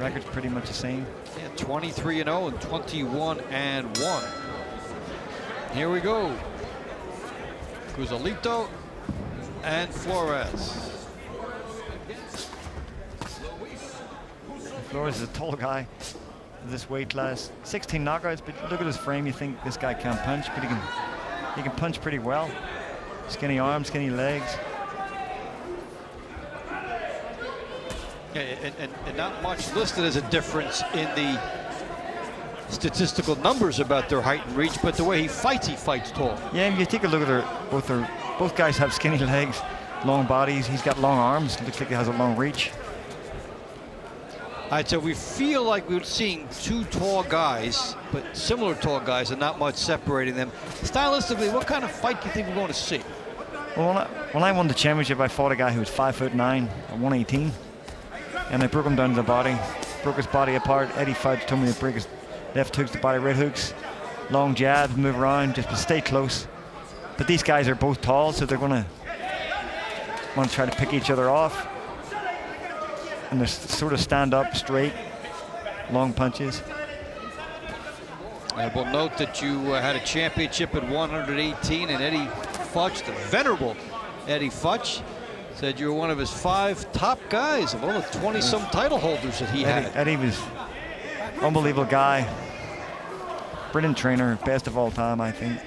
Record's pretty much the same. Yeah, 23-0 and 21-1. Here we go. Cusolito and Flores. Flores is a tall guy of this weight class. 16 knockouts, but look at his frame. You think this guy can't punch, but he can punch pretty well. Skinny arms, skinny legs. Yeah, and not much listed as a difference in the statistical numbers about their height and reach, but the way he fights tall. Yeah, if you take a look at both guys have skinny legs, long bodies. He's got long arms. Looks like he has a long reach. All right, so we feel like we're seeing two tall guys, but similar tall guys, and not much separating them. Stylistically, what kind of fight do you think we're going to see? Well, when I won the championship, I fought a guy who was 5'9" at 118, and I broke him down to the body, broke his body apart. Eddie Fudge told me to break his left hooks to body, right hooks, long jabs, move around, just stay close. But these guys are both tall, so they're going to want to try to pick each other off. And they sort of stand up straight, long punches. I will note that you had a championship at 118, and Eddie Fudge, the venerable Eddie Fudge, said you were one of his 5 top guys of all the 20-some title holders that he had. Eddie was an unbelievable guy, brilliant trainer, best of all time, I think.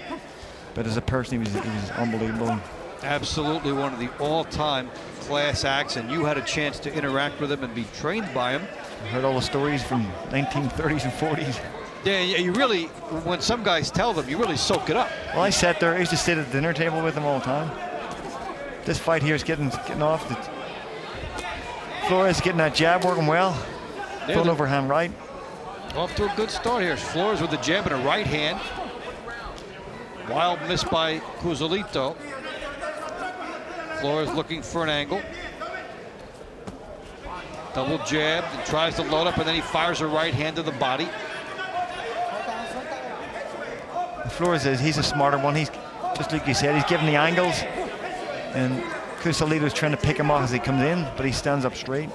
But as a person, he was unbelievable. Absolutely one of the all-time class acts, and you had a chance to interact with him and be trained by him. I heard all the stories from 1930s and 40s. Yeah, you really, when some guys tell them, you really soak it up. Well, I sat there. I used to sit at the dinner table with him all the time. This fight here is getting off. Flores getting that jab working well. Full overhand right. Off to a good start here. Flores with the jab and a right hand. Wild miss by Cusolito. Flores looking for an angle. Double jab, and tries to load up, and then he fires a right hand to the body. Flores he's a smarter one. He's just like you said, he's giving the angles, and Cusolito's trying to pick him off as he comes in, but he stands up straight.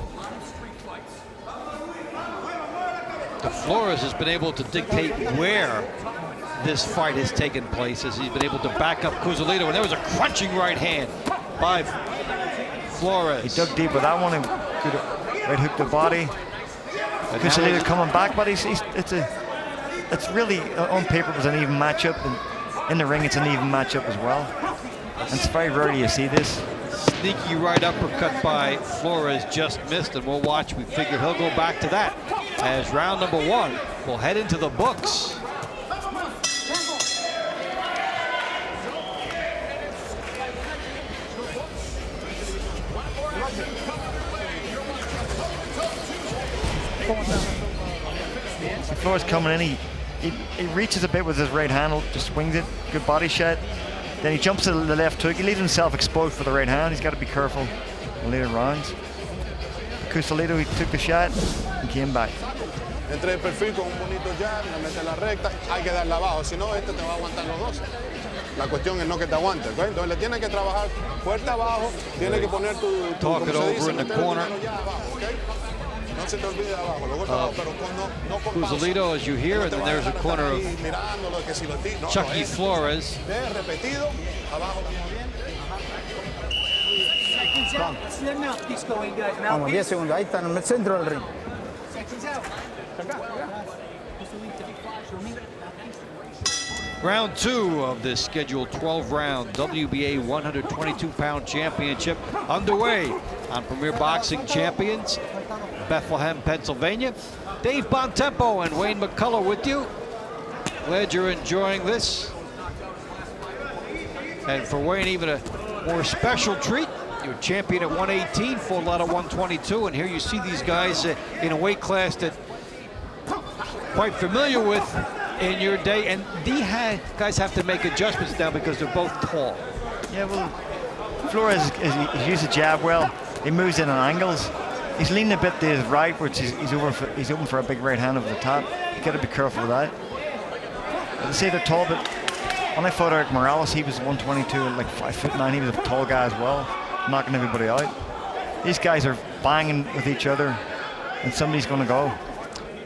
The Flores has been able to dictate where this fight has taken place, as he's been able to back up Cusolito, and there was a crunching right hand by Flores. He dug deep with that one and good right hook to the body. Cusolito coming back, but it's really on paper it was an even matchup, and in the ring it's an even matchup as well. And it's very rare you see this. Sneaky right uppercut by Flores just missed, and we'll watch. We figure he'll go back to that as round number 1 will head into the books. Flores coming in, he reaches a bit with his right hand, just swings it, good body shot. Then he jumps to the left hook. He leaves himself exposed for the right hand. He's got to be careful in later rounds. Cusolito, he took the shot and came back. Entre el perfil con un bonito jab, le mete la recta, hay que darle abajo, si no este te va a aguantar los dos. La cuestión es no que te aguante, ¿ok? Entonces le tienes que trabajar fuerte abajo, tienes que poner tu talk it over in the corner. No se te olvide abajo, lo golpes abajo, pero no con Cusolito, as you hear, and then there's a corner of Chucky Flores. repetido, abajo. Vamos, 10 segundos, ahí está en el centro del ring. Round 2 of this scheduled 12-round WBA 122-pound championship underway on Premier Boxing Champions, Bethlehem, Pennsylvania. Dave Bontempo and Wayne McCullough with you. Glad you're enjoying this. And for Wayne, even a more special treat. You're champion at 118, fought a lot of 122, and here you see these guys in a weight class that quite familiar with in your day, and guys have to make adjustments now because they're both tall. Yeah, well, Flores he uses the jab well. He moves in on angles. He's leaning a bit to his right, which he's open for a big right hand over the top. You got to be careful with that. They say they're tall, but when I fought Eric Morales, he was 122, like 5'9". He was a tall guy as well, knocking everybody out. These guys are banging with each other. and somebody's going to go.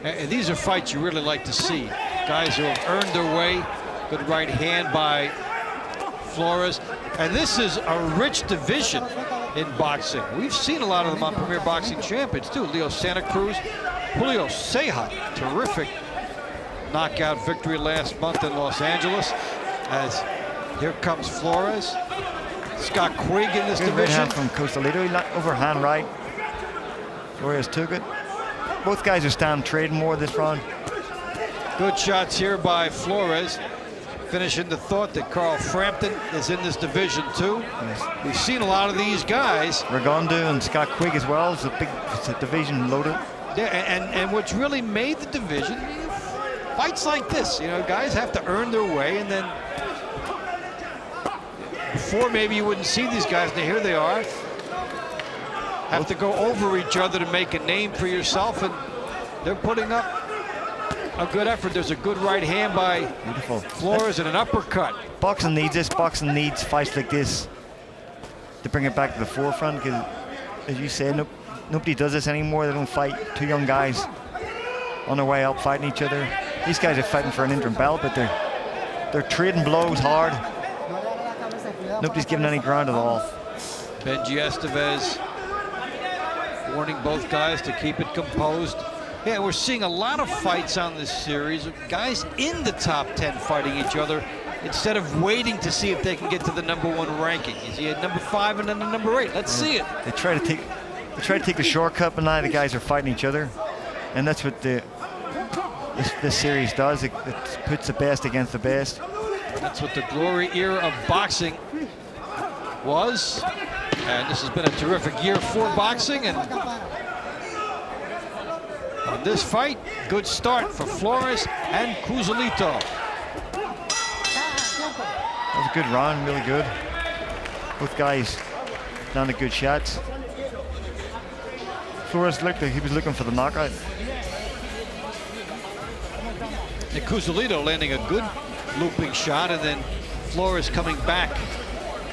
And these are fights you really like to see. Guys who have earned their way. Good right hand by Flores. And this is a rich division in boxing. We've seen a lot of them on Premier Boxing Champions too. Leo Santa Cruz, Julio Ceja, terrific knockout victory last month in Los Angeles. As here comes Flores. Scott Quigg in this Good division. right hand from Cusolito. Overhand right. Flores took it. Both guys are standing trading more this round. Good shots here by Flores. Finishing the thought that Carl Frampton is in this division too. Yes. We've seen a lot of these guys. Rigondeaux and Scott Quigg as well. It's a division loaded. Yeah, and what's really made the division, fights like this, you know, guys have to earn their way, and then before maybe you wouldn't see these guys, and here they are. Have to go over each other to make a name for yourself, and they're putting up a good effort. There's a good right hand by Beautiful. Flores and an uppercut. Boxing needs this. Boxing needs fights like this to bring it back to the forefront, because as you said, nobody does this anymore. They don't fight two young guys on their way up fighting each other. These guys are fighting for an interim belt, but they're trading blows hard. Nobody's giving any ground at all. Benji Estevez warning both guys to keep it composed. Yeah, we're seeing a lot of fights on this series of guys in the top 10 fighting each other instead of waiting to see if they can get to the #1 ranking. You see at number 5 and then the number 8. Let's see it. They try to take the shortcut, but now the guys are fighting each other, and that's what this series does. It puts the best against the best. That's what the glory era of boxing was, and this has been a terrific year for boxing. And in this fight, good start for Flores and Cusolito. That was a good round, really good. Both guys landed good shots. Flores looked like he was looking for the knockout. And Cusolito landing a good looping shot, and then Flores coming back.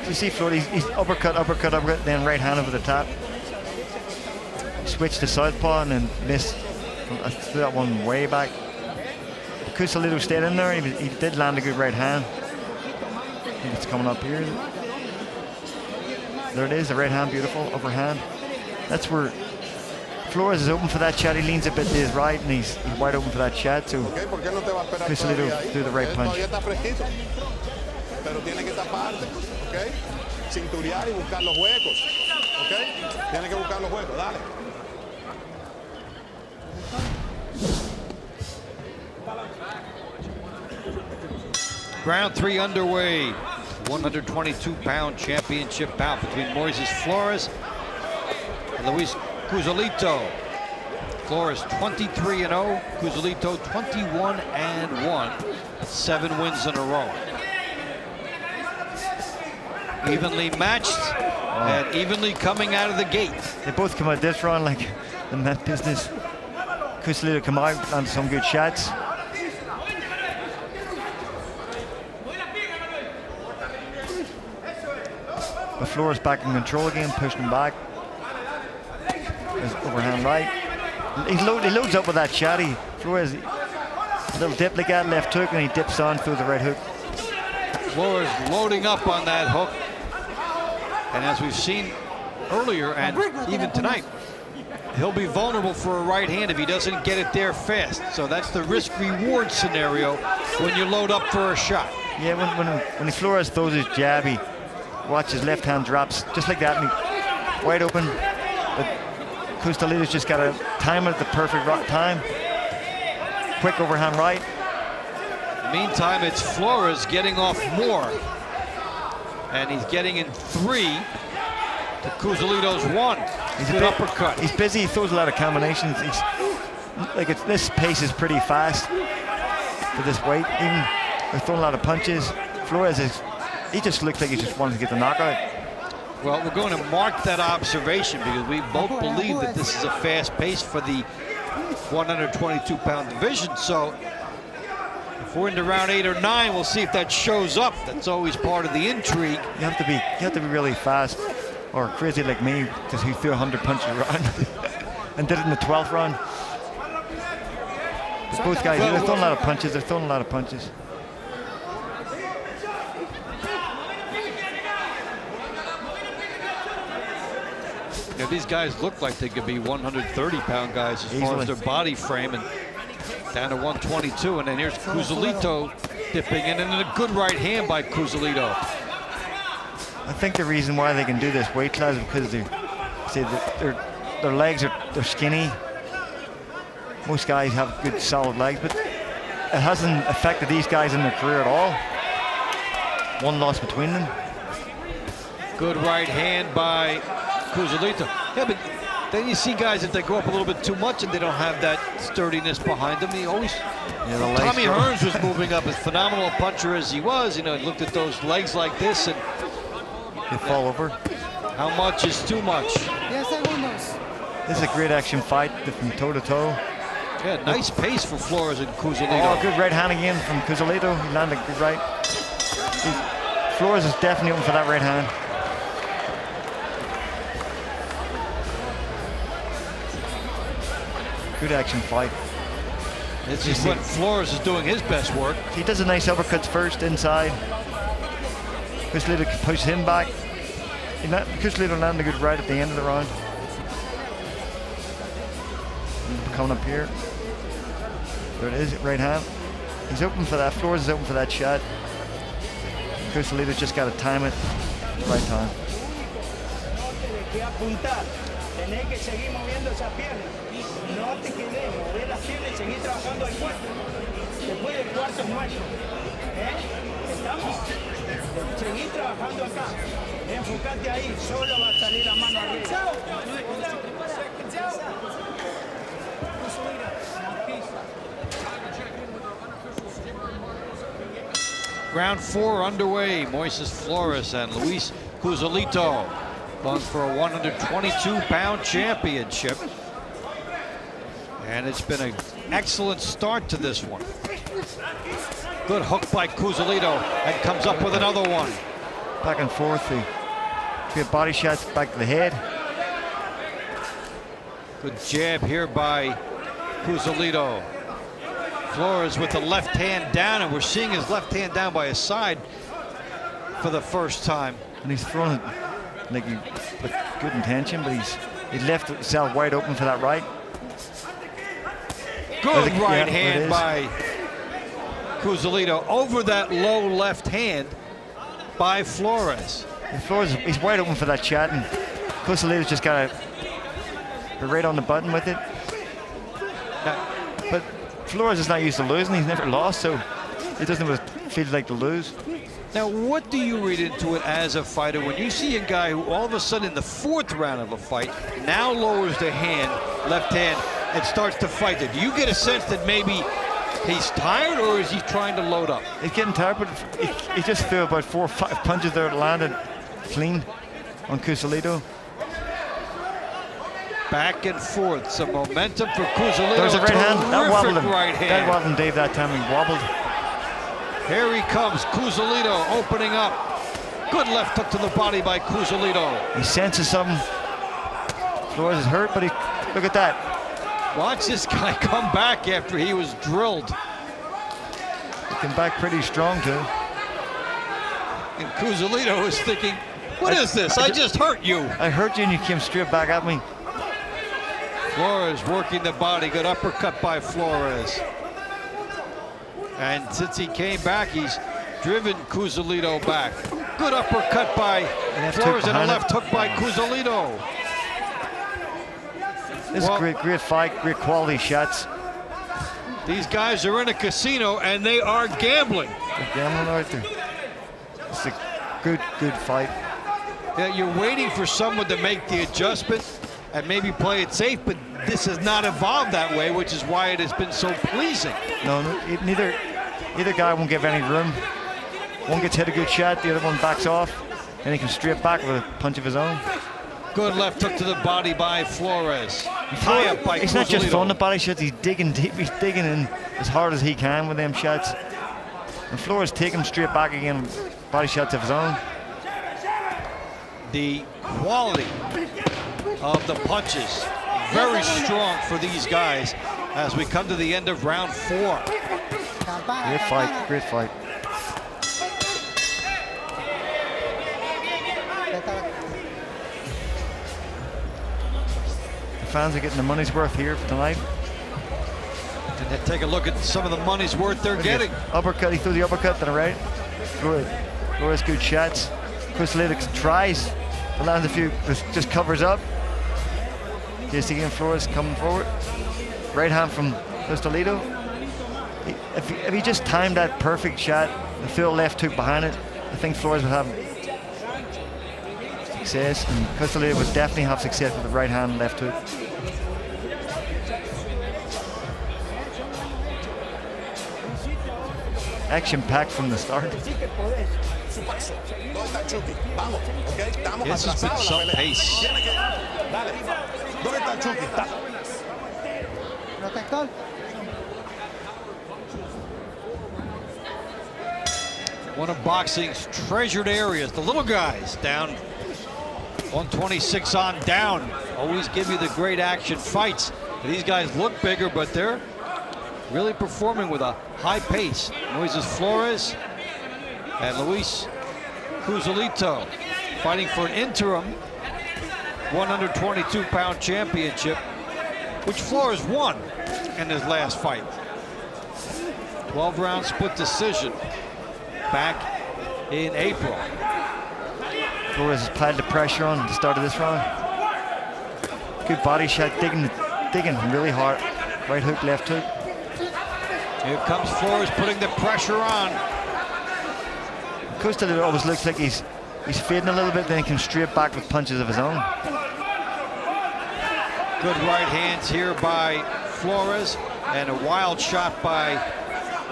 You see Flores, he's uppercut, then right hand over the top. Switched to southpaw and then missed. I threw that one way back. Cusolito stayed in there. He did land a good right hand. I think it's coming up here. There it is, the right hand, beautiful, overhand. That's where Flores is open for that shot. He leans a bit to his right, and he's wide open for that shot. So Cusolito threw the right punch. Pero tiene que taparte, ¿ok? Cinturear y buscar los huecos, ¿ok? Tiene que buscar los huecos, dale. Round 3 underway. 122-pound championship bout between Moises Flores and Luis Cusolito. Flores 23-0, Cusolito 21-1. 7 wins in a row. Evenly matched and evenly coming out of the gate. They both come out this round like the Met business. Cusolito come out on some good shots. But Flores back in control again, pushing him back. His overhand right. He loads up with that shot. Flores, a little dip like that, left hook, and he dips on through the right hook. Flores loading up on that hook. And as we've seen earlier and even tonight, he'll be vulnerable for a right hand if he doesn't get it there fast. So that's the risk-reward scenario when you load up for a shot. Yeah, when Flores throws his jab, he watch his left hand drops just like that, and he, wide open. But Cusolito's just got to time it at the perfect time. Quick overhand right. Meantime, it's Flores getting off more. And he's getting in 3 to Cusolito's 1. He's an uppercut. He's busy. He throws a lot of combinations. This pace is pretty fast for this weight. Even they're throwing a lot of punches. Flores he just looks like he just wanted to get the knockout. Well, we're going to mark that observation because we both believe that this is a fast pace for the 122-pound division. So if we're into round 8 or 9, we'll see if that shows up. That's always part of the intrigue. You have to be really fast or crazy like me, because he threw 100 punches around. and did it in the 12th round. But both guys, they're throwing a lot of punches. They're throwing a lot of punches. You know, these guys look like they could be 130-pound guys as far as their body frame, and down to 122. And then here's Cusolito dipping in, and a good right hand by Cusolito. I think the reason why they can do this weight class is because their legs they're skinny. Most guys have good solid legs, but it hasn't affected these guys in their career at all. One loss between them. Good right hand by Cusolito. Yeah, but then you see guys that they go up a little bit too much and they don't have that sturdiness behind them. He always, Tommy Hearns was moving up, as phenomenal a puncher as he was. You know, he looked at those legs like this and they fall over. How much is too much? This is a great action fight from toe to toe. Yeah, nice pace for Flores and Cusolito. Oh, good right hand again from Cusolito. He landed a good right. Flores is definitely open for that right hand. Good action fight. This is when Flores is doing his best work. He does a nice uppercuts first inside. Cusolito pushes him back. Cusolito landed a good right at the end of the round. Coming up here. There it is, right hand. He's open for that. Flores is open for that shot. Cusolito's just got to time it. Right time. No te quedes, mover las piernas y seguir trabajando al cuarto. Después del cuarto es nuestro. ¿Estamos? Seguir trabajando acá. Enfócate ahí, solo va a salir la mano arriba. Round 4 underway. Moises Flores and Luis Cusolito going for a 122-pound championship. And it's been an excellent start to this one. Good hook by Cusolito, and comes up with another one. Back and forth. Good body shots back to the head. Good jab here by Cusolito. Flores with the left hand down, and we're seeing his left hand down by his side for the first time. And he's throwing it like with good intention, but he left himself wide open for that right. Good right hand by Cusolito over that low left hand by Flores. And Flores, he's wide open for that shot, and Cusolito's just got to be right on the button with it. But Flores is not used to losing. He's never lost, so he doesn't feel like to lose. Now, what do you read into it as a fighter when you see a guy who all of a sudden in the 4th round of a fight now lowers the hand, left hand, and starts to fight it? Do you get a sense that maybe he's tired, or is he trying to load up? He's getting tired, but he just threw about 4 or 5 punches there, landed clean on Cusolito. Back and forth, some momentum for Cusolito. There's a right hand. That wobbled him. Right hand. That wobbled him, Dave, that time. He wobbled. Here he comes, Cusolito opening up. Good left hook to the body by Cusolito. He senses something. Flores is hurt, but look at that. Watch this guy come back after he was drilled. He came back pretty strong, too. And Cusolito is thinking, what is this? I just hurt you. I hurt you and you came straight back at me. Flores working the body. Good uppercut by Flores. And since he came back, he's driven Cusolito back. Good uppercut by Flores and a left hook by Cusolito. This is a great fight, great quality shots. These guys are in a casino and they are gambling. They're gambling right there. It's a good fight. Yeah, you're waiting for someone to make the adjustment and maybe play it safe, but this has not evolved that way, which is why it has been so pleasing. No, either guy won't give any room. One gets hit a good shot, the other one backs off, and he can straight back with a punch of his own. Good left hook to the body by Flores. High up by He's Cusolito. not just throwing the body shots, he's digging deep, he's digging in as hard as he can with them shots. And Flores taking him straight back again with body shots of his own. The quality of the punches very strong for these guys as we come to the end of round 4. Great fight, great fight. The fans are getting the money's worth here for tonight. And then take a look at some of the money's worth they're getting. Uppercut, he threw the uppercut to the right. Good. Flores, good shots. Cusolito tries to land a few, just covers up. Just again, Flores coming forward. Right hand from Cusolito. If he just timed that perfect shot, the full left hook behind it, I think Flores would have success, and Cusolito would definitely have success with the right hand and left hook. Action-packed from the start. This has been some pace. One of boxing's treasured areas, the little guys down 126 on down. Always give you the great action fights. These guys look bigger, but they're really performing with a high pace. Moises Flores and Luis Cusolito fighting for an interim 122-pound championship, which Flores won in his last fight. 12-round split decision back in April. Flores has applied the pressure on at the start of this round. Good body shot, digging really hard. Right hook, left hook. Here comes Flores putting the pressure on. Cusolito always looks like he's fading a little bit, then he comes straight back with punches of his own. Good right hands here by Flores and a wild shot by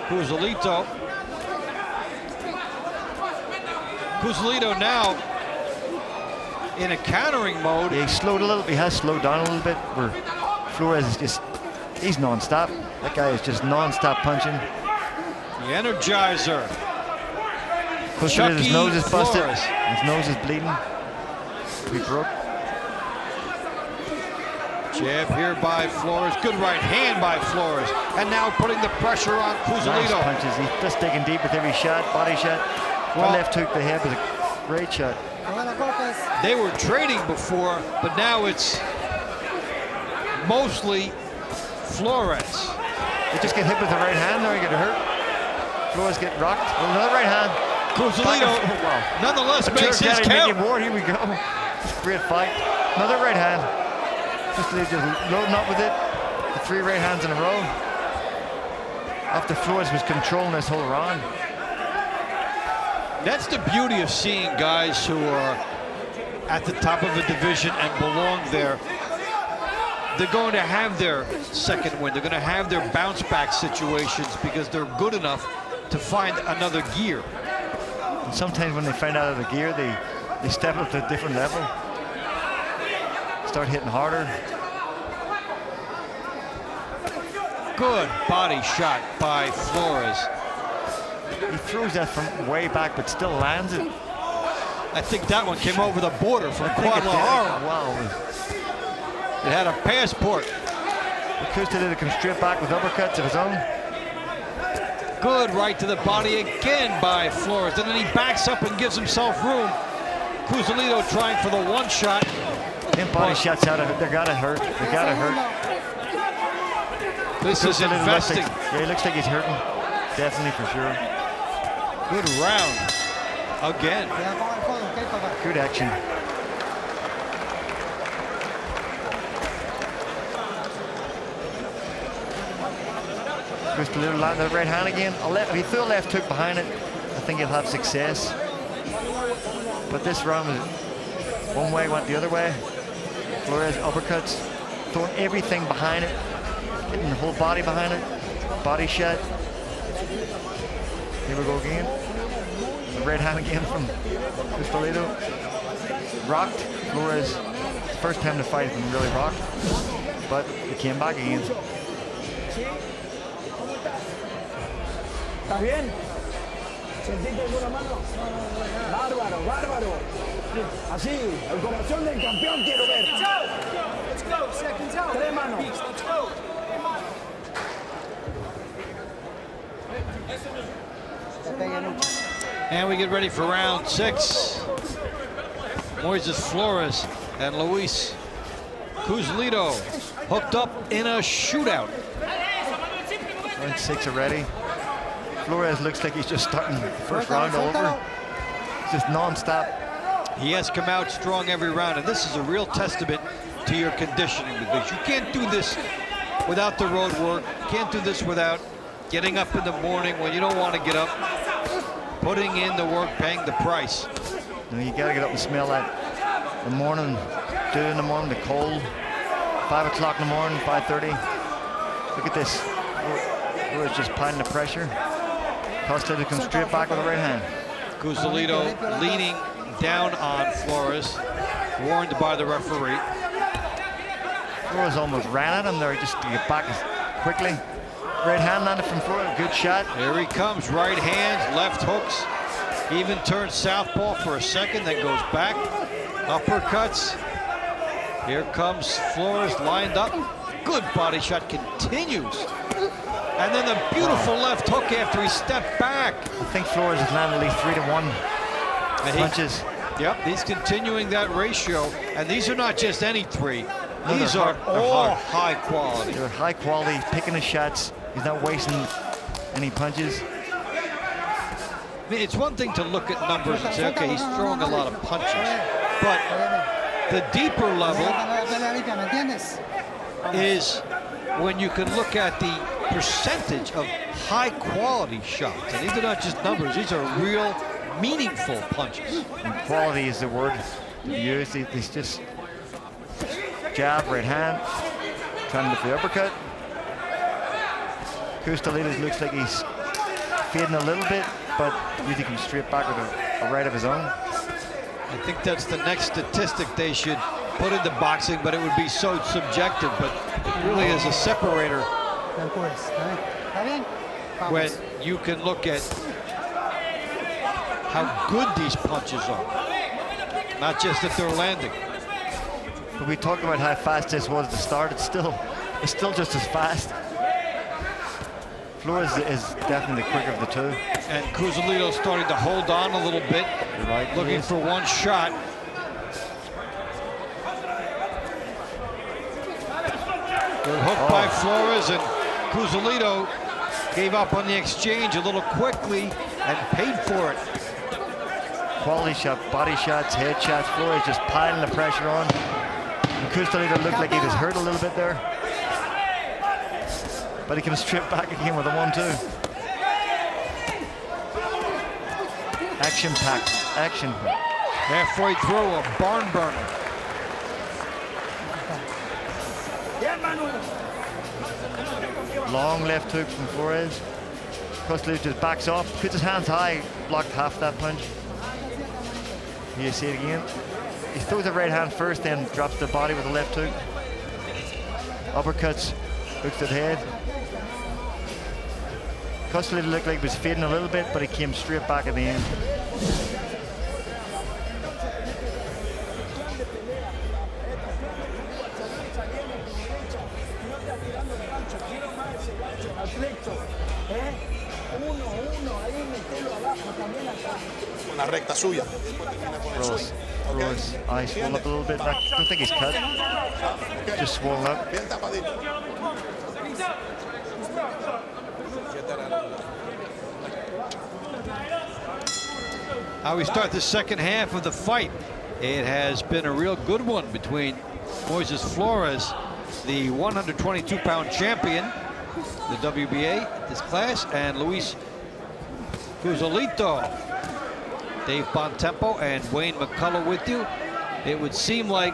Cusolito. Cusolito now in a countering mode. Yeah, he has slowed down a little bit, where Flores is just, he's non-stop. That guy is just non-stop punching. The Energizer. Cusolito's nose is busted. Flores. His nose is bleeding. He broke. Jab here by Flores. Good right hand by Flores. And now putting the pressure on Cusolito. Nice punches. He's just digging deep with every shot, body shot. Well, left hook to the head was a great shot. They were trading before, but now it's mostly Flores. They just get hit with the right hand there, he get hurt. Flores get rocked. Well, another right hand. Cusolito nonetheless makes his count. War. Here we go. Great fight. Another right hand. Just loading up with it. The 3 right hands in a row. After Flores was controlling this whole round. That's the beauty of seeing guys who are at the top of a division and belong there. They're going to have their second win. They're going to have their bounce back situations because they're good enough to find another gear. And sometimes when they find out of the gear, they step up to a different level. Start hitting harder. Good body shot by Flores. He throws that from way back, but still lands it. I think that one came over the border from Guadalajara. Wow. It had a passport. Cusolito comes straight back with uppercuts of his own. Good right to the body again by Flores. And then he backs up and gives himself room. Cusolito trying for the one shot. Them body shots out of it, they gotta hurt. They gotta hurt. This is investing. Yeah, he looks like he's hurting. Definitely, for sure. Good round. Again. Good action. Cusolito landing the right hand again. If he threw a left hook behind it, I think he'll have success. But this round was one way, went the other way. Flores uppercuts, throwing everything behind it, getting the whole body behind it. Body shot. Here we go again. The right hand again from Cusolito. Rocked. Flores, first time the fight has been really rocked, but he came back again. ¿Estás bien? ¿Sentiste alguna mano? Bárbaro, bárbaro. Así, el corazón del campeón quiero ver. Tres manos. And we get ready for round 6. Moises Flores and Luis Cusolito hooked up in a shootout. Round 6 already. Flores looks like he's just starting the first round over. Just non-stop. He has come out strong every round, and this is a real testament to your conditioning, because you can't do this without the road work. Can't do this without getting up in the morning when you don't want to get up, putting in the work, paying the price. You gotta get up and smell that. The morning, 2 in the morning, the cold. 5 o'clock in the morning, 5:30. Look at this. Flores just piling the pressure. Cusolito comes straight back with the right hand. Cusolito leaning down on Flores, warned by the referee. Flores almost ran at him there, just to get back quickly. Right hand landed from Flores, good shot. Here he comes, right hands, left hooks. He even turns southpaw for a second, then goes back. Uppercuts. Here comes Flores lined up. Good body shot continues. And then the beautiful left hook after he stepped back. I think Flores has landed at least 3 to 1 punches. Yep, he's continuing that ratio. And these are not just any 3. No, These they're are hard. They're all hard. high quality. They're high quality, he's picking his shots. He's not wasting any punches. I mean, it's one thing to look at numbers and say, okay, he's throwing a lot of punches. But the deeper level is when you can look at the percentage of high quality shots. And these are not just numbers, these are real meaningful punches. And quality is the word used. He's just jab, right hand, trying to do the uppercut. Cusolito looks like he's fading a little bit, but really comes straight back with a right of his own. I think that's the next statistic they should put into boxing, but it would be so subjective, but it really is a separator when you can look at how good these punches are, not just that they're landing. But we talked about how fast this was to start. It's still just as fast. Flores is definitely the quicker of the two. And Cusolito starting to hold on a little bit, Right, looking for one shot. Good hook by Flores, and Cusolito gave up on the exchange a little quickly and paid for it. Quality shot, body shots, head shots. Flores just piling the pressure on. And Cusolito looked like he was hurt a little bit there. But he comes straight back again with a 1-2. Action-packed, action-packed. Halfway through, a barn burner. Long left hook from Flores. Cusolito just backs off, puts his hands high, blocked half that punch. You see it again. He throws the right hand first, then drops the body with the left hook. Uppercuts, hooks to the head. Cusolito looked like he was fading a little bit, but he came straight back at the end. Una recta suya. Flores, eyes swollen up a little bit. I don't think he's cut. Just swollen up. Bien tapadito. How we start the second half of the fight. It has been a real good one between Moises Flores, the 122-pound champion, the WBA at this class, and Luis Cusolito. Dave Bontempo and Wayne McCullough with you. It would seem like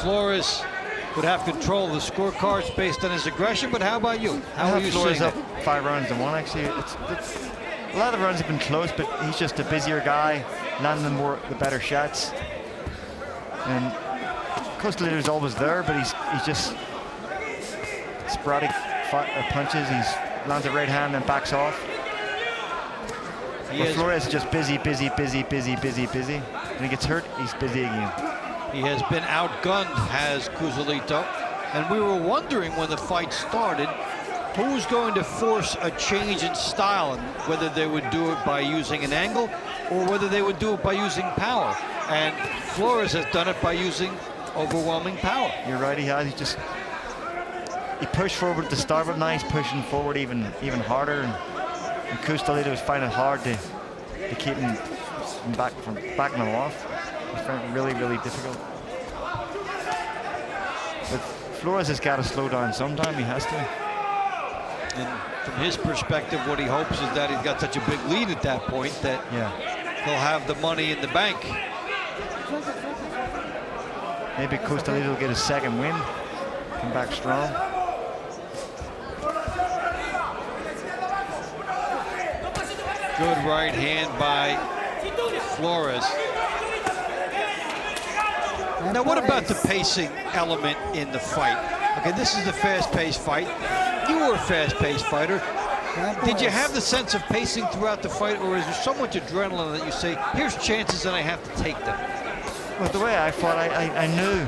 Flores would have control of the scorecards based on his aggression, but how about you? How are you Flores seeing up it? 5 rounds to 1 actually. It's a lot of rounds have been close, but he's just a busier guy, landing the better shots. And Cusolito's always there, but he's just sporadic punches. He's lands a right hand and backs off. But Flores is just busy. When he gets hurt, he's busy again. He has been outgunned, has Cusolito. And we were wondering when the fight started, who's going to force a change in style, and whether they would do it by using an angle or whether they would do it by using power. And Flores has done it by using overwhelming power. You're right, he has. He pushed forward at the start, but now he's pushing forward even harder. And Cusolito was finding it hard to keep him backing him off. It's found it really, really difficult. But Flores has got to slow down sometime. He has to. And from his perspective, what he hopes is that he's got such a big lead at that point that he'll have the money in the bank. Maybe Cusolito will get his second win. Come back strong. Good right hand by Flores. Now, what about the pacing element in the fight? Okay, this is a fast-paced fight. You were a fast-paced fighter. Did you have the sense of pacing throughout the fight, or is there so much adrenaline that you say, here's chances and I have to take them? Well, the way I fought, I knew.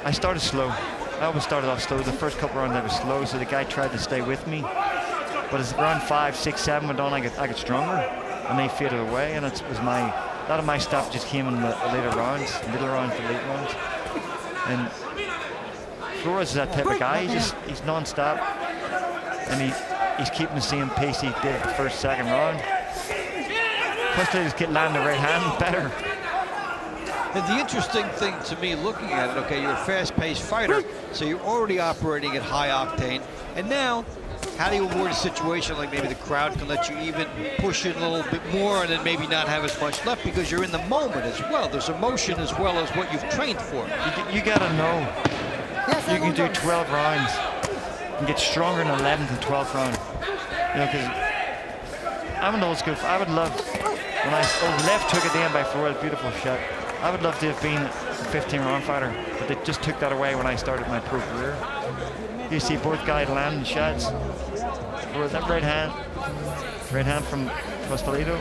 I started slow. I always started off slow. The first couple rounds I was slow, so the guy tried to stay with me. But as round 5, 6, 7 went on, I got stronger, and they faded away. And it was a lot of my stuff just came in the later rounds, middle rounds to late rounds. And Flores is that type of guy. He's non-stop, and he's keeping the same pace he did the first, second round. Plus, they just get landing the right hand better. And the interesting thing to me looking at it, okay, you're a fast-paced fighter, so you're already operating at high octane, and now, how do you avoid a situation like maybe the crowd can let you even push it a little bit more and then maybe not have as much left because you're in the moment as well. There's emotion as well as what you've trained for. You gotta know you can do 12 rounds and get stronger in the 11th and 12th round. You know, because I'm an old school. I would love when left took it in by Flores, beautiful shot. I would love to have been a 15-round fighter, but they just took that away when I started my pro career. You see both guys landing shots. That right hand from Cusolito.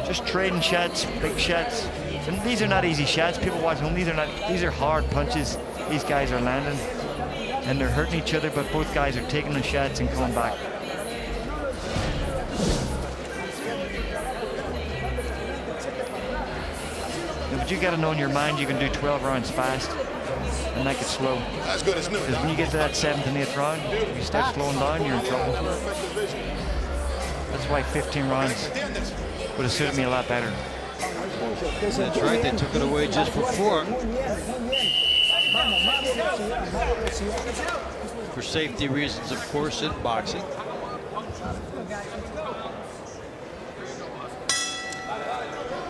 Just trading shots, big shots. And these are not easy shots. People watching home, these are hard punches these guys are landing. And they're hurting each other, but both guys are taking the shots and coming back. But you got to know in your mind you can do 12 rounds fast and make it slow. That's good as new. Because when you get to that 7th and 8th round, if you start slowing down, you're in trouble. That's why 15 rounds would have suited me a lot better. That's right, they took it away just before. For safety reasons, of course, in boxing.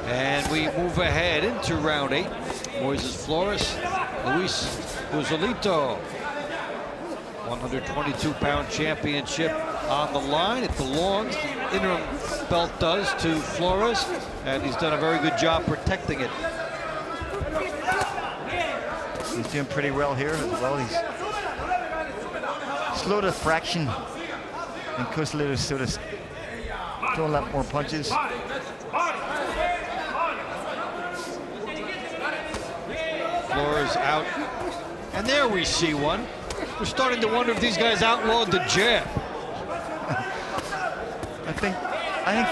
And we move ahead into round 8. Moises Flores, Luis Cusolito. 122-pound championship on the line. It belongs, the interim belt does, to Flores, and he's done a very good job protecting it. He's doing pretty well here as well. He's slowed a fraction, and Cusolito's sort of throwing a lot more punches. Flores out, and there we see one. We're starting to wonder if these guys outlawed the jab. I think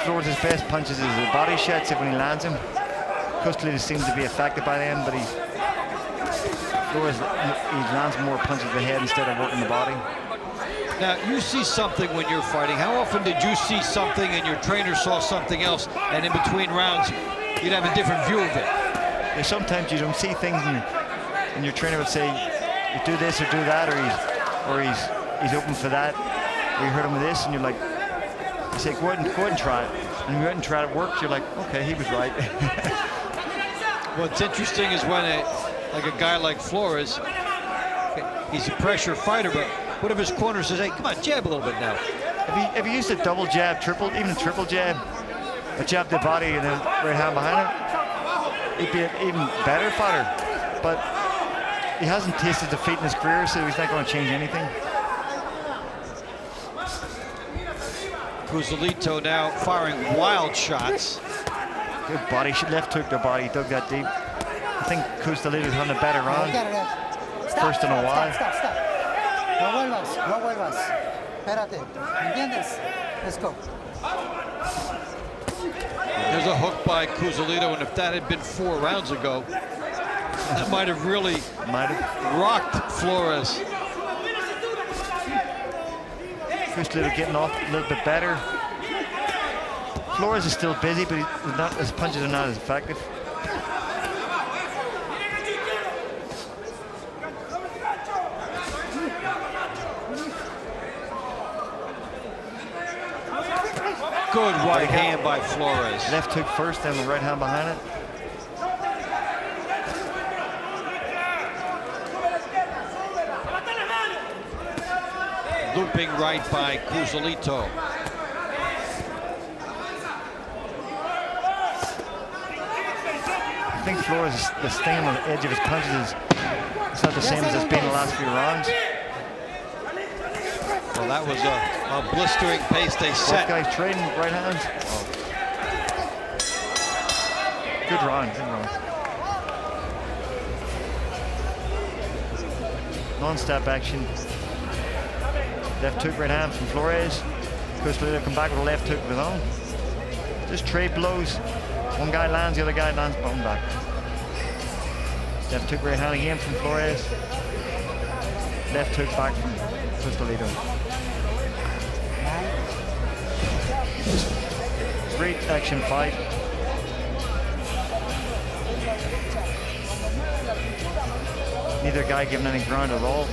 Flores' best punches is the body shots when he lands them. Cusolito seems to be affected by them, but Flores he lands more punches to the head instead of working the body. Now, you see something when you're fighting. How often did you see something and your trainer saw something else, and in between rounds, you'd have a different view of it? Yeah, sometimes you don't see things, and your trainer would say, you do this or do that, or he's open for that, or you hurt him with this, and you're like, you say, go ahead and try it. And you go ahead and try it, it works, you're like, okay, he was right. What's interesting is when a guy like Flores, he's a pressure fighter, but what if his corner says, hey, come on, jab a little bit now? If you used a double jab, even a triple jab, a jab to the body and then right hand behind it, he'd be an even better fighter. But he hasn't tasted defeat in his career, so he's not going to change anything. Cusolito now firing wild shots. Good body, left hook to body, dug that deep. think Cusolito's having a better round. Stop, First in a while. Stop. No vuelvas. Espérate. ¿Entiendes? Let's go. There's a hook by Cusolito, and if that had been 4 rounds ago, that might have really rocked Flores. Cusolito getting off a little bit better. Flores is still busy, but his punches are not as effective. Good right hand by Flores. Left hook first, then the right hand behind it. Looping right by Cusolito. I think Flores is the sting on the edge of his punches it's not the same as it's been the last few rounds. Well, that was a blistering pace they set. Both guys trading right hands. Good round. Non-stop action. Left hook, right hand from Flores. Cusolito come back with a left hook of his own. Just trade blows. One guy lands, the other guy lands bottom back. Left hook, right hand again from Flores. Left hook back from Cusolito. Great action fight. Neither guy giving any ground at all.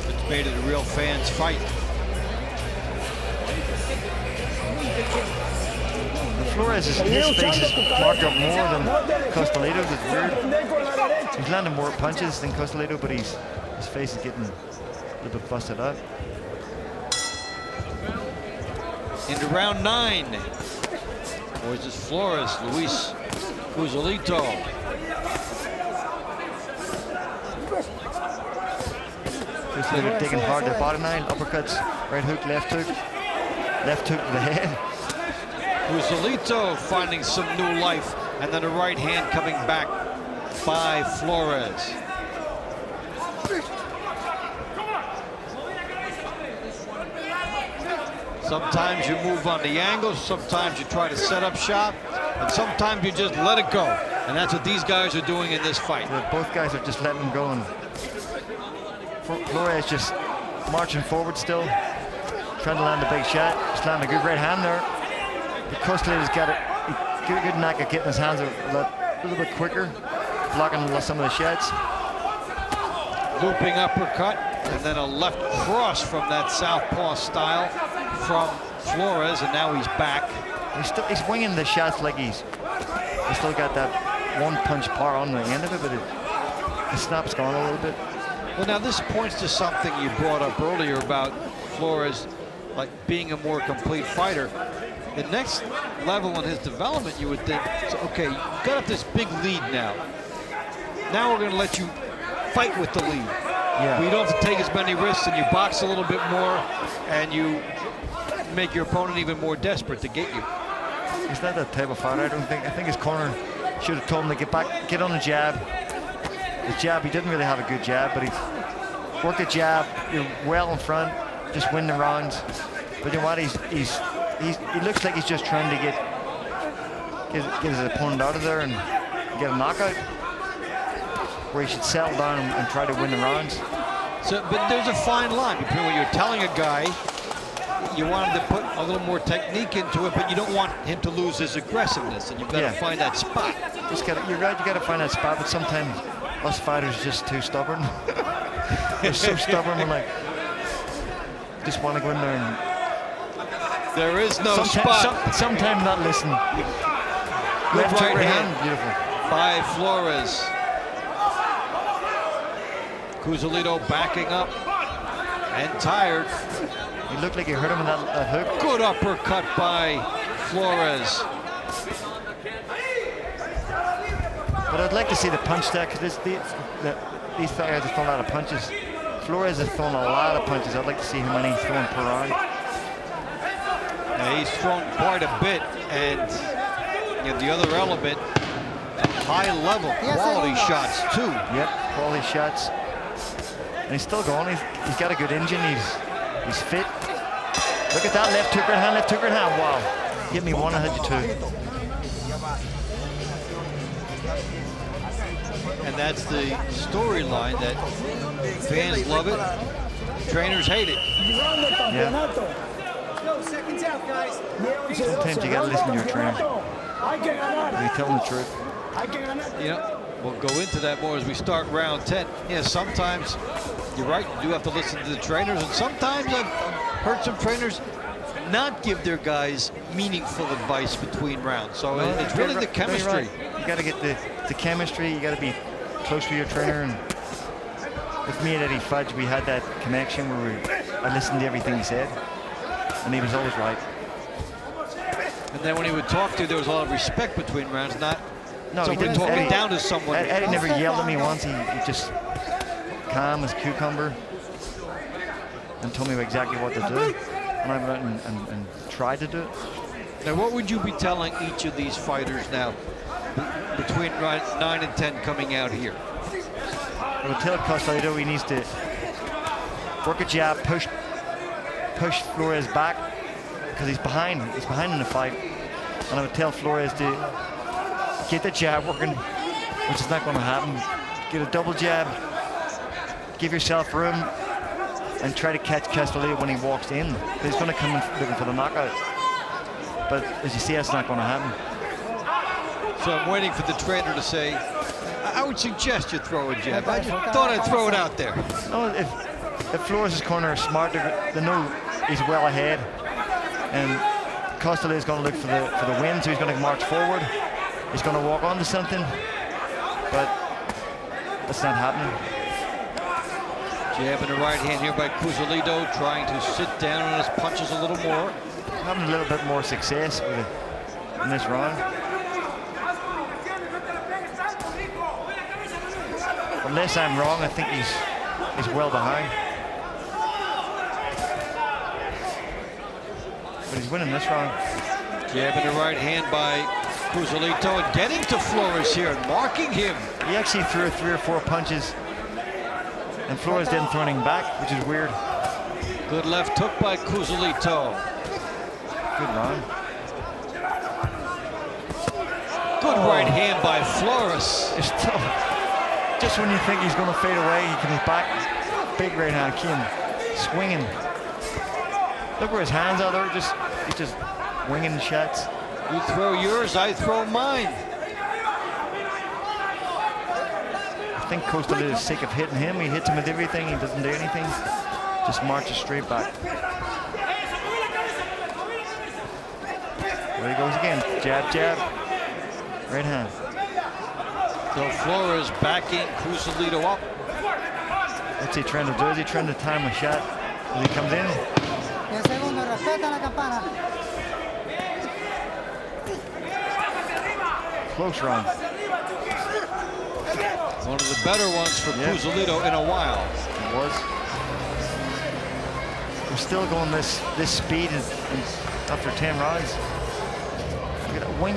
It's made it a real fans fight. Flores, his face is marked up more than Cusolito's. It's weird. He's landing more punches than Cusolito, but his face is getting a little bit busted up. Into round 9. Boys, is Flores, Luis Cusolito. Cusolito digging hard to the bottom line. Uppercuts, right hook, left hook to the head. Cusolito finding some new life, and then a right hand coming back by Flores. Sometimes you move on the angles, sometimes you try to set up shop, and sometimes you just let it go. And that's what these guys are doing in this fight. Yeah, both guys are just letting them go. And Flores just marching forward still, trying to land a big shot. Just landing a good right hand there. But Cusolito's got a good knack at getting his hands a little bit quicker, blocking some of the shots. Looping uppercut, and then a left cross from that southpaw style from Flores, and now he's back. He's winging the shots like he's still got that one punch power on the end of it, but the snap's gone a little bit. Well, now this points to something you brought up earlier about Flores, like being a more complete fighter. The next level in his development, you would think, okay, you got up this big lead now. Now we're going to let you fight with the lead. Yeah. You don't have to take as many risks, and you box a little bit more, and you make your opponent even more desperate to get you. He's not that type of fighter, I don't think. I think his corner should have told him to get back, get on the jab. The jab, he didn't really have a good jab, but he worked the jab, you're well in front, just win the rounds. But you know what, he looks like he's just trying to get his opponent out of there and get a knockout, where he should settle down and try to win the rounds. So, but there's a fine line between when you're telling a guy you want him to put a little more technique into it, but you don't want him to lose his aggressiveness, and you've got to find that spot. You're right, you got to find that spot, but sometimes us fighters are just too stubborn. They're so stubborn, we're like, just want to go in there and... There is no spot. Sometimes not listen. Good right hand. Beautiful. By Flores. Cusolito backing up and tired. He looked like he hurt him in that hook. Good uppercut by Flores. But I'd like to see the punch stack. These fighters have thrown a lot of punches. Flores has thrown a lot of punches. I'd like to see how many he's thrown per round. Yeah, he's thrown quite a bit, and the other element, high level quality shots too. Yep, quality shots. And he's still going. He's got a good engine. He's fit. Look at that left hook, right hand, left hook, right hand. Wow. Hit me one, I had you two. And that's the storyline that fans love it, trainers hate it. Yeah. Sometimes you gotta listen to your trainer. You tell them the truth. Yeah, we'll go into that more as we start round 10. Yeah, sometimes you're right, you do have to listen to the trainers, and sometimes I've heard some trainers not give their guys meaningful advice between rounds. So it's really the chemistry. Right. You gotta get the chemistry, you gotta be close with your trainer. And with me and Eddie Fudge, we had that connection where I listened to everything he said, and he was always right. And then when he would talk to you, there was a lot of respect between rounds, not no, someone he talking down to someone. Eddie never yelled at me once. He just calm as cucumber and told me exactly what to do. And I went and tried to do it. Now, what would you be telling each of these fighters now between 9 and 10 coming out here? I would tell Cusolito he needs to work a jab, push Flores back because he's behind in the fight. And I would tell Flores to get the jab working, which is not going to happen. Get a double jab, give yourself room, and try to catch Cusolito when he walks in. He's going to come in looking for the knockout. But as you see, that's not going to happen. So I'm waiting for the trainer to say, I would suggest you throw a jab. I just thought I'd throw it out there. No, if Flores' corner is smart, they know he's well ahead. And Cusolito is going to look for the win, so he's going to march forward. He's going to walk onto something, but that's not happening. Jab in the right hand here by Cusolito, trying to sit down on his punches a little more. Having a little bit more success with it in this round. Unless I'm wrong, I think he's well behind. But he's winning this round. Jab in the right hand by Cusolito, and getting to Flores here and marking him. He actually threw 3 or 4 punches, and Flores didn't throw anything back, which is weird. Good left hook by Cusolito. Good round. Good right hand by Flores. It's still, just when you think he's going to fade away, he comes back. Big right hand, Kim, swinging. Look where his hands are. He's just winging shots. You throw yours, I throw mine. I think Cusolito is sick of hitting him. He hits him with everything. He doesn't do anything. Just marches straight back. There he goes again. Jab, jab. Right hand. So Flores backing Cusolito up. What's he trying to do? Is he trying to time a shot as he comes in? Close round. One of the better ones for Cusolito in a while. It was. We're still going this speed after 10 rounds. Look at that wing.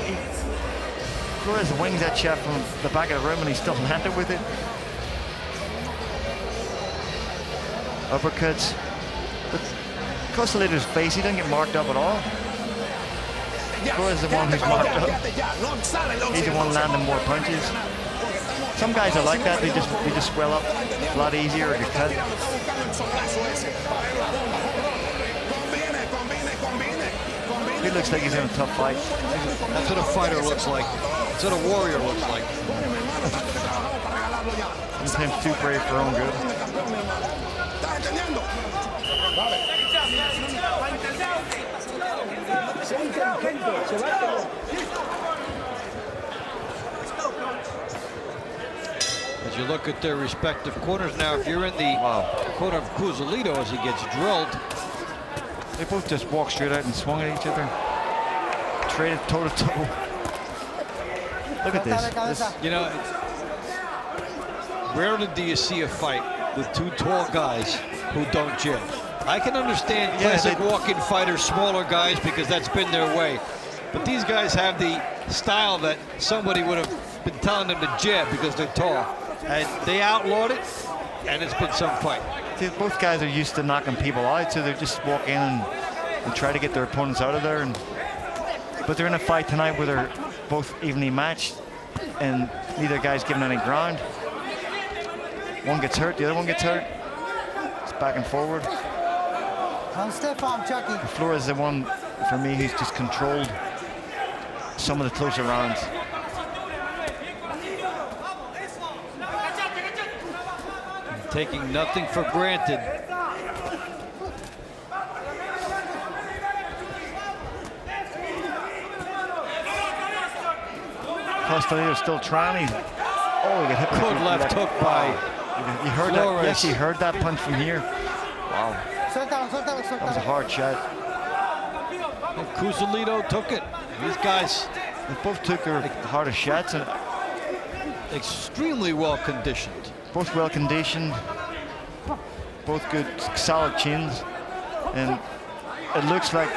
Flores wings that shot from the back of the room and he still landed with it. Uppercuts. But Cusolito's face, he doesn't get marked up at all. Flores is the one who's marked up. He's the one landing more punches. Some guys are like that. They just swell up a lot easier or get cut. He looks like he's in a tough fight. That's what a fighter looks like. That's what a warrior looks like. Sometimes too brave for own good. As you look at their respective corners now, if you're in the corner of Cusolito as he gets drilled. They both just walked straight out and swung at each other. Traded toe to toe. Look at this. You know, Rarely do you see a fight with two tall guys who don't jab. I can understand classic walk-in fighters, smaller guys, because that's been their way. But these guys have the style that somebody would have been telling them to jab because they're tall. And they outlawed it, and it's been some fight. See, both guys are used to knocking people out, so they just walk in and try to get their opponents out of there. But they're in a fight tonight where they're both evenly matched, and neither guy's giving any ground. One gets hurt, the other one gets hurt. It's back and forward. Step on, Chucky. Flores is the one, for me, who's just controlled some of the closer rounds. Taking nothing for granted. Cusolito's still trying. Oh, he got hit. Good left hook by You heard Flores. that? Yes, he heard that punch from here. Wow. That was a hard shot. And Cusolito took it. These guys, They both took their hardest shots, and extremely well conditioned. both well conditioned, both good, solid chins, and it looks like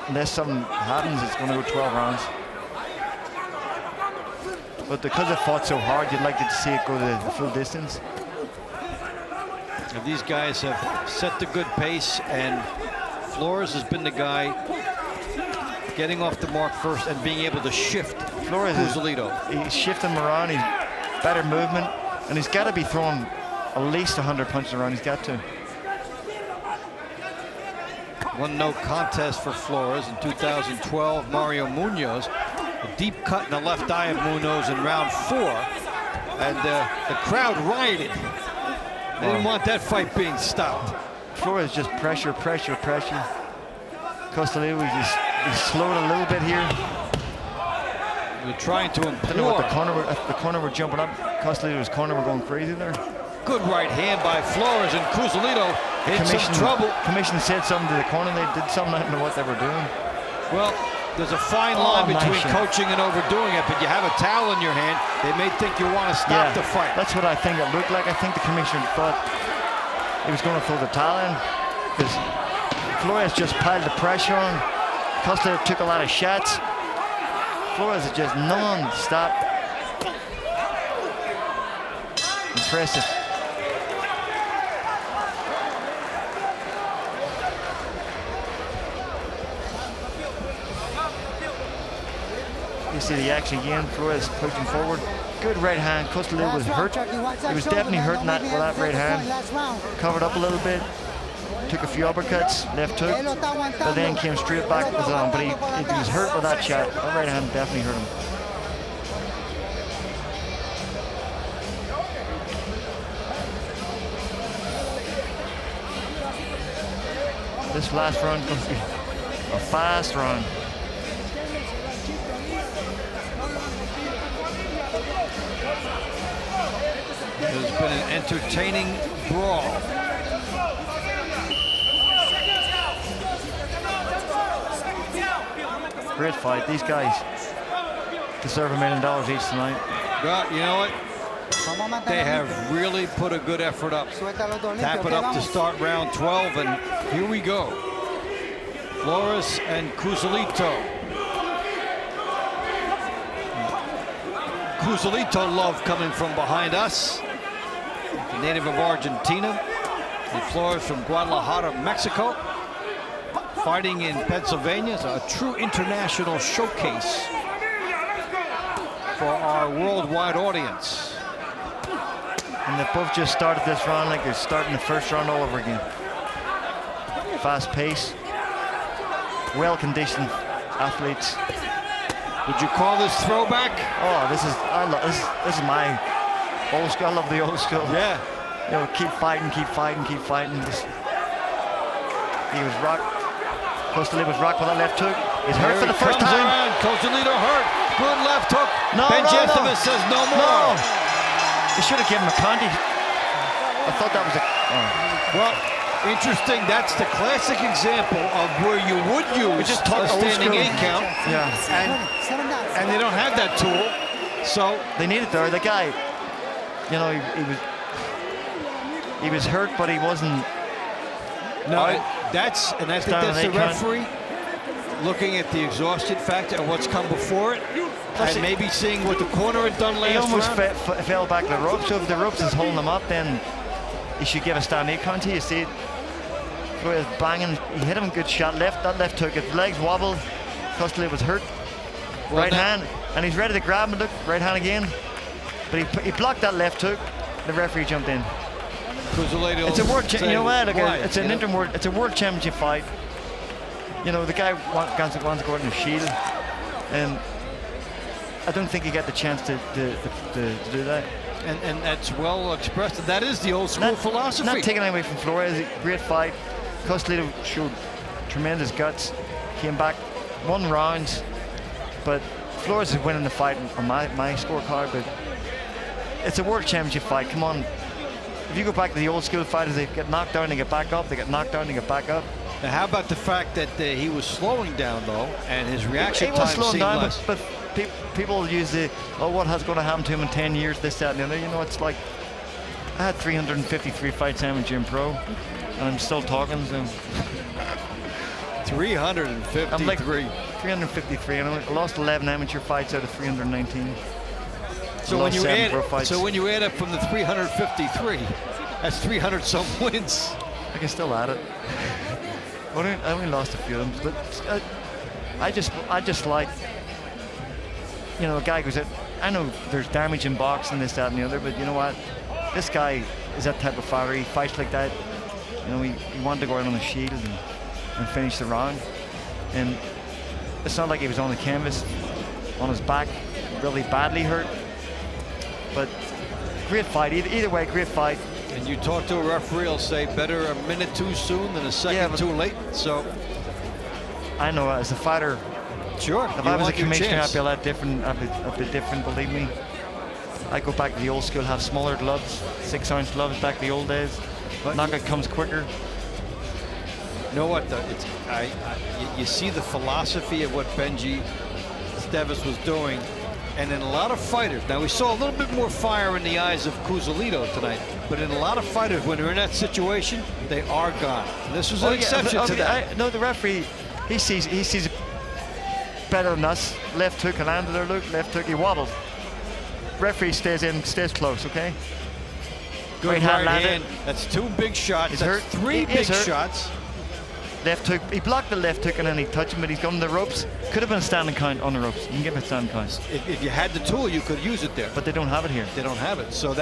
unless something happens, it's going to go 12 rounds. But because it fought so hard, you'd like to see it go the full distance. And these guys have set the good pace, and Flores has been the guy getting off the mark first and being able to shift Flores Cusolito. He's shifting him around, he's better movement, and he's got to be throwing at least 100 punches around. He's got to. 1-0 contest for Flores in 2012. Mario Munoz, a deep cut in the left eye of Munoz in round 4, and the crowd rioted. They didn't want that fight being stopped. Flores just pressure. Cusolito, he slowed a little bit here. They're trying to I don't know what implore. the corner were jumping up. Cusolito's corner were going crazy there. Good right hand by Flores, and Cusolito in some trouble. Commission said something to the corner. They did something. I don't know what they were doing. Well, there's a fine line between nice shot. coaching and overdoing it, but you have a towel in your hand, they may think you want to stop the fight. That's what I think it looked like. I think the commissioner thought he was going to throw the towel in because Flores just piled the pressure on. Cusolito took a lot of shots. Flores is just non-stop. Impressive. You see the action again. Flores pushing forward. Good right hand. Cusolito was hurt. He was definitely hurting that with that right hand. Covered up a little bit. Took a few uppercuts, left hook, but then came straight back with his arm. But he was hurt with that shot. That right hand definitely hurt him. This last round is going to be a fast round. It's been an entertaining brawl. Great fight. These guys deserve $1 million each tonight. Well, you know what? They have really put a good effort up. Tap it up to start round 12, and here we go. Flores and Cusolito. Cusolito loved coming from behind us. The native of Argentina. And Flores from Guadalajara, Mexico. Fighting in Pennsylvania is a true international showcase for our worldwide audience. And they both just started this round like they're starting the first round all over again. Fast pace, well-conditioned athletes. Would you call this throwback? Oh, this is my old school. I love the old school. Yeah. You know, keep fighting. Just, he was rocked. Cusolito was rocked with that left hook. He's hurt for the first time. Cusolito hurt. Good left hook. No, Ben no. Jestovich says no more. They should have given him a county. I thought that was a. Oh. Well, interesting. That's the classic example of where you would use just a talk old standing school. 8 count. Yeah. And they don't have that tool. So they need it there. The guy, You know, he was hurt, but he wasn't. No, that's the Stanley referee looking at the exhaustion factor and what's come before it, and maybe seeing what the corner had done last He almost round. fell back the ropes. So if the ropes is holding him up, then he should give a standing count. You see, Flores banging. He hit him a good shot. That left hook. His legs wobbled. Cusolito was hurt. Well, Right hand, and he's ready to grab him. Look, right hand again. But he blocked that left hook. The referee jumped in. Cusolito. It's a world. You know what? Why? It's an interworld. It's a world championship fight. You know, the guy wants to go out in a shield, and I don't think he got the chance to do that. And that's well expressed. That is the old school philosophy. Not taking away from Flores. Great fight. Cusolito showed tremendous guts. Came back, won rounds, but Flores is winning the fight on my scorecard. But it's a world championship fight. Come on. If you go back to the old school fighters, they get knocked down, they get back up. They get knocked down, they get back up. Now, how about the fact that he was slowing down though, and his reaction He time was slowing seemed down, less. but people use what has going to happen to him in 10 years, this, that, and the other. You know, it's like I had 353 fights amateur and pro, and I'm still talking. So 353. I'm like 353, and I lost 11 amateur fights out of 319. So when you add up from the 353, that's 300 some wins. I can still add it. I only lost a few of them, but I just like, you know, a guy goes out. I know there's damage in boxing, this, that, and the other, but you know what? This guy is that type of fighter. He fights like that. You know, he wanted to go out on the shield and finish the round. And it's not like he was on the canvas, on his back, really badly hurt. But great fight. Either way, great fight. And you talk to a referee, he'll say better a minute too soon than a second too late. So I know as a fighter, sure. if I was a commissioner, I'd be a lot different. I'd be different, believe me. I go back to the old school, have smaller gloves, 6-ounce gloves back the old days. Knockout comes quicker. You know what? You see the philosophy of what Benji Esteves was doing. And in a lot of fighters, now we saw a little bit more fire in the eyes of Cusolito tonight, but in a lot of fighters, when they're in that situation, they are gone. And this was an exception to that. No, the referee, he sees it better than us. Left hook, and landed there, look, left hook, he wobbled. Referee stays close, okay? Good right hand. That's two big shots. He's That's hurt. three big shots. Left hook, he blocked the left hook and then he touched him, but he's gone the ropes. Could have been a standing count on the ropes. You can give it a standing count. If you had the tool, you could use it there. But they don't have it here. They don't have it. So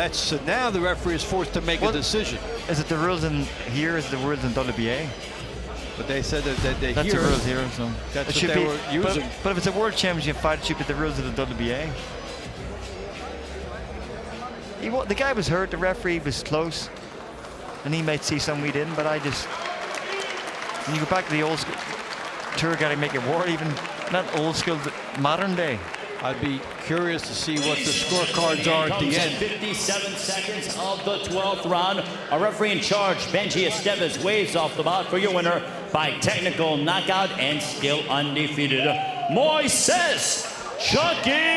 now the referee is forced to make a decision. Is it the rules in here? Is it the rules in WBA? But they said that that's the rules here, so that's it should what they be, were using. But if it's a world championship fight, it should be the rules of the WBA. The guy was hurt, the referee was close, and he might see something we didn't, but when you go back to the old school, tour got to make it war, even not old school, modern day. I'd be curious to see what the scorecards are at the end. 57 seconds of the 12th round. Our referee in charge, Benji Esteves, waves off the bout for your winner by technical knockout and still undefeated, Moises Chucky